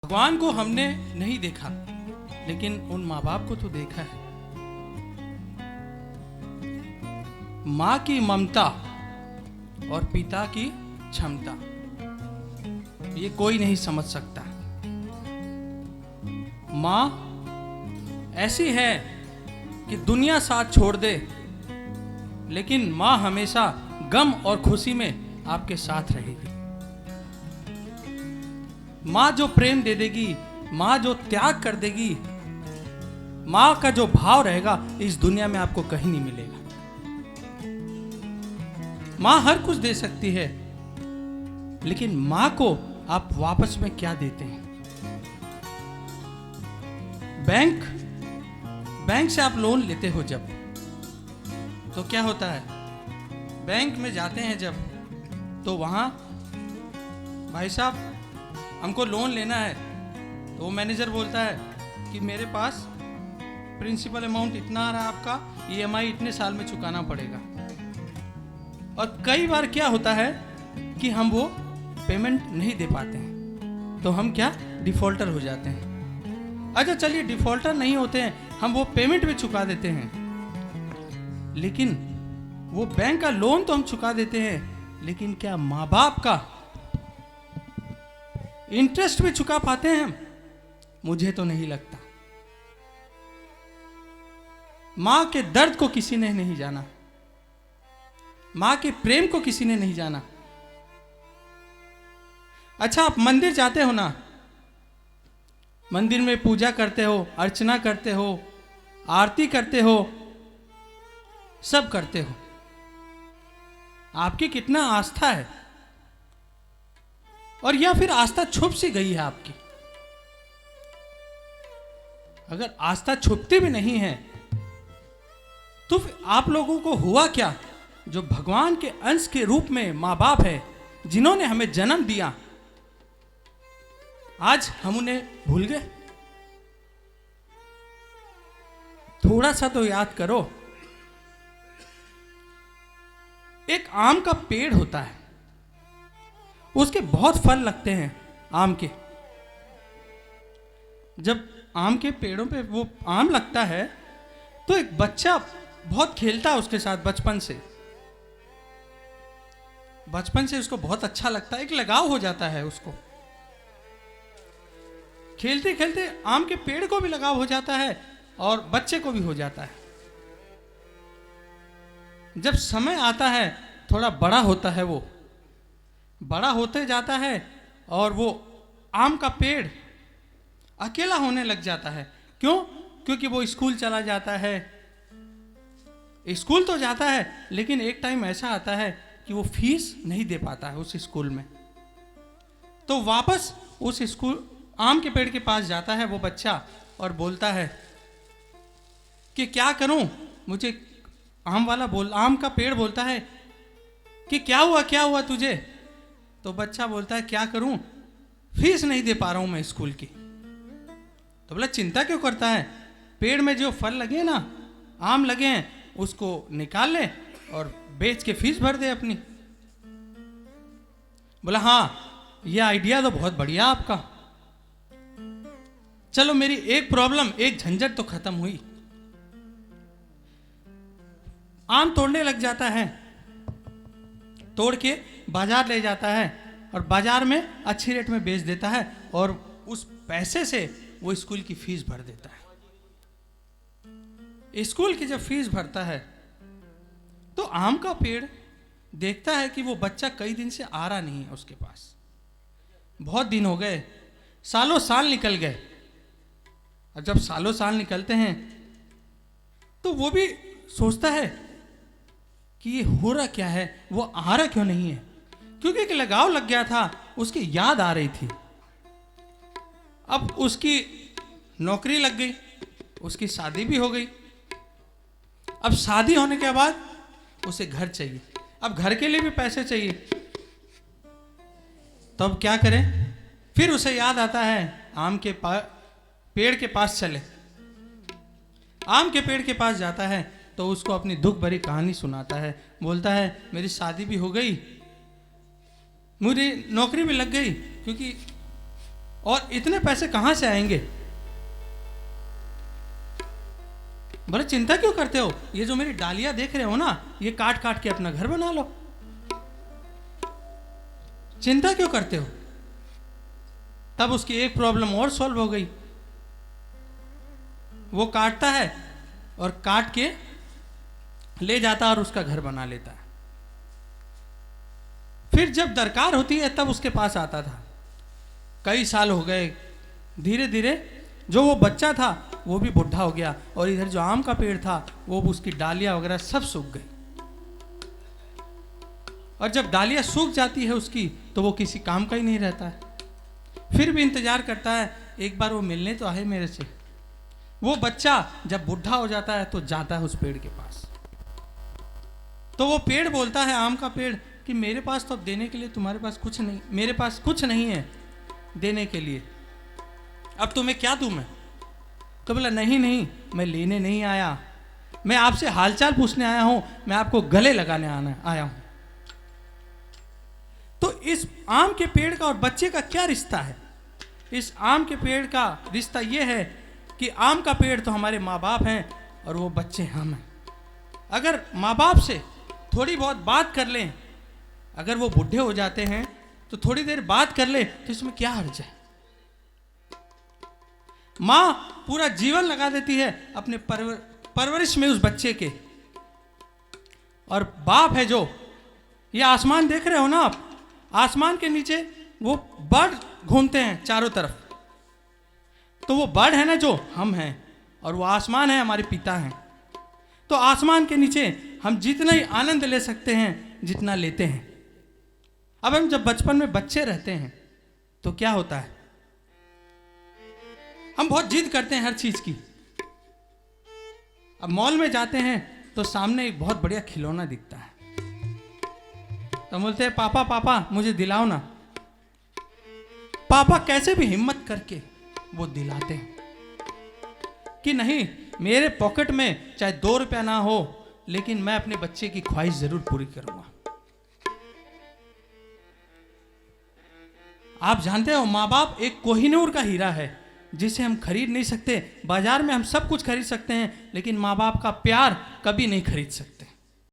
भगवान को हमने नहीं देखा, लेकिन उन माँ बाप को तो देखा है। माँ की ममता और पिता की क्षमता ये कोई नहीं समझ सकता। माँ ऐसी है कि दुनिया साथ छोड़ दे, लेकिन माँ हमेशा गम और खुशी में आपके साथ रहेगी। माँ जो प्रेम दे देगी, माँ जो त्याग कर देगी, माँ का जो भाव रहेगा इस दुनिया में आपको कहीं नहीं मिलेगा। माँ हर कुछ दे सकती है, लेकिन माँ को आप वापस में क्या देते हैं? बैंक से आप लोन लेते हो जब, तो क्या होता है? बैंक में जाते हैं जब, तो वहां भाई साहब हमको लोन लेना है, तो वो मैनेजर बोलता है कि मेरे पास प्रिंसिपल अमाउंट इतना आ रहा है, आपका ईएमआई इतने साल में चुकाना पड़ेगा। और कई बार क्या होता है कि हम वो पेमेंट नहीं दे पाते हैं, तो हम क्या डिफॉल्टर हो जाते हैं। अच्छा चलिए डिफॉल्टर नहीं होते हैं, हम वो पेमेंट भी चुका देते हैं, लेकिन वो बैंक का लोन तो हम चुका देते हैं, लेकिन क्या माँ बाप का इंटरेस्ट भी चुका पाते हैं हम? मुझे तो नहीं लगता। मां के दर्द को किसी ने नहीं जाना, मां के प्रेम को किसी ने नहीं जाना। अच्छा आप मंदिर जाते हो ना, मंदिर में पूजा करते हो, अर्चना करते हो, आरती करते हो, सब करते हो। आपकी कितना आस्था है, और या फिर आस्था छुप सी गई है आपकी? अगर आस्था छुपती भी नहीं है, तो फिर आप लोगों को हुआ क्या? जो भगवान के अंश के रूप में माँ बाप है, जिन्होंने हमें जन्म दिया, आज हम उन्हें भूल गए। थोड़ा सा तो याद करो। एक आम का पेड़ होता है, उसके बहुत फल लगते हैं आम के। जब आम के पेड़ों पे वो आम लगता है, तो एक बच्चा बहुत खेलता है उसके साथ बचपन से उसको बहुत अच्छा लगता है, एक लगाव हो जाता है उसको। खेलते खेलते आम के पेड़ को भी लगाव हो जाता है और बच्चे को भी हो जाता है। जब समय आता है, थोड़ा बड़ा होता है, वो बड़ा होते जाता है और वो आम का पेड़ अकेला होने लग जाता है। क्यों? क्योंकि वो स्कूल चला जाता है। स्कूल तो जाता है, लेकिन एक टाइम ऐसा आता है कि वो फीस नहीं दे पाता है उस स्कूल में। तो वापस उस स्कूल आम के पेड़ के पास जाता है वो बच्चा और बोलता है कि क्या करूं? मुझे आम का पेड़ बोलता है कि क्या हुआ तुझे? तो बच्चा बोलता है क्या करूं, फीस नहीं दे पा रहा हूं मैं स्कूल की। तो बोला चिंता क्यों करता है, पेड़ में जो फल लगे ना, आम लगे हैं, उसको निकाल ले और बेच के फीस भर दे अपनी। बोला हाँ ये आइडिया तो बहुत बढ़िया आपका, चलो मेरी एक प्रॉब्लम, एक झंझट तो खत्म हुई। आम तोड़ने लग जाता है, तोड़ के बाजार ले जाता है और बाजार में अच्छी रेट में बेच देता है, और उस पैसे से वो स्कूल की फीस भर देता है। स्कूल की जब फीस भरता है, तो आम का पेड़ देखता है कि वो बच्चा कई दिन से आ रहा नहीं है उसके पास। बहुत दिन हो गए, सालों साल निकल गए। और जब सालों साल निकलते हैं, तो वो भी सोचता है कि ये हो रहा क्या है, वो आ रहा क्यों नहीं है? क्योंकि एक लगाव लग गया था, उसकी याद आ रही थी। अब उसकी नौकरी लग गई, उसकी शादी भी हो गई। अब शादी होने के बाद उसे घर चाहिए, अब घर के लिए भी पैसे चाहिए। तो अब क्या करें? फिर उसे याद आता है आम के पेड़ के पास चले। आम के पेड़ के पास जाता है, तो उसको अपनी दुख भरी कहानी सुनाता है। बोलता है मेरी शादी भी हो गई, मुझे नौकरी भी लग गई, क्योंकि और इतने पैसे कहां से आएंगे? बोले चिंता क्यों करते हो, ये जो मेरी डालियां देख रहे हो ना, ये काट काट के अपना घर बना लो, चिंता क्यों करते हो? तब उसकी एक प्रॉब्लम और सॉल्व हो गई। वो काटता है और काट के ले जाता और उसका घर बना लेता है। फिर जब दरकार होती है तब उसके पास आता था। कई साल हो गए, धीरे धीरे जो वो बच्चा था वो भी बुढ़ा हो गया, और इधर जो आम का पेड़ था वो उसकी डालियां वगैरह सब सूख गई। और जब डालियां सूख जाती है उसकी, तो वो किसी काम का ही नहीं रहता है। फिर भी इंतजार करता है, एक बार वो मिलने तो आए मेरे से। वो बच्चा जब बुढ़ा हो जाता है तो जाता है उस पेड़ के पास। तो वो पेड़ बोलता है, आम का पेड़, कि मेरे पास तो अब देने के लिए तुम्हारे पास कुछ नहीं, मेरे पास कुछ नहीं है देने के लिए, अब तुम्हें क्या दूं मैं? तो बोला नहीं नहीं, मैं लेने नहीं आया, मैं आपसे हालचाल पूछने आया हूं, मैं आपको गले लगाने आया हूं। तो इस आम के पेड़ का और बच्चे का क्या रिश्ता है? इस आम के पेड़ का रिश्ता यह है कि आम का पेड़ तो हमारे माँ बाप हैं और वो बच्चे हम हैं। अगर माँ बाप से थोड़ी बहुत बात कर लें, अगर वो बूढ़े हो जाते हैं तो थोड़ी देर बात कर ले, तो इसमें क्या हर्ज है? माँ पूरा जीवन लगा देती है अपने परवरिश में उस बच्चे के, और बाप है जो, ये आसमान देख रहे हो ना आप, आसमान के नीचे वो बर्ड घूमते हैं चारों तरफ, तो वो बर्ड है ना जो हम हैं, और वो आसमान है हमारे पिता हैं। तो आसमान के नीचे हम जितना ही आनंद ले सकते हैं जितना लेते हैं। अब हम जब बचपन में बच्चे रहते हैं तो क्या होता है, हम बहुत जिद करते हैं हर चीज की। अब मॉल में जाते हैं तो सामने एक बहुत बढ़िया खिलौना दिखता है, तो बोलते हैं पापा पापा मुझे दिलाओ ना। पापा कैसे भी हिम्मत करके वो दिलाते हैं कि नहीं, मेरे पॉकेट में चाहे 2 रुपया ना हो, लेकिन मैं अपने बच्चे की ख्वाहिश जरूर पूरी करूंगा। आप जानते हो, माँ बाप एक कोहिनूर का हीरा है जिसे हम खरीद नहीं सकते। बाजार में हम सब कुछ खरीद सकते हैं, लेकिन माँ बाप का प्यार कभी नहीं खरीद सकते।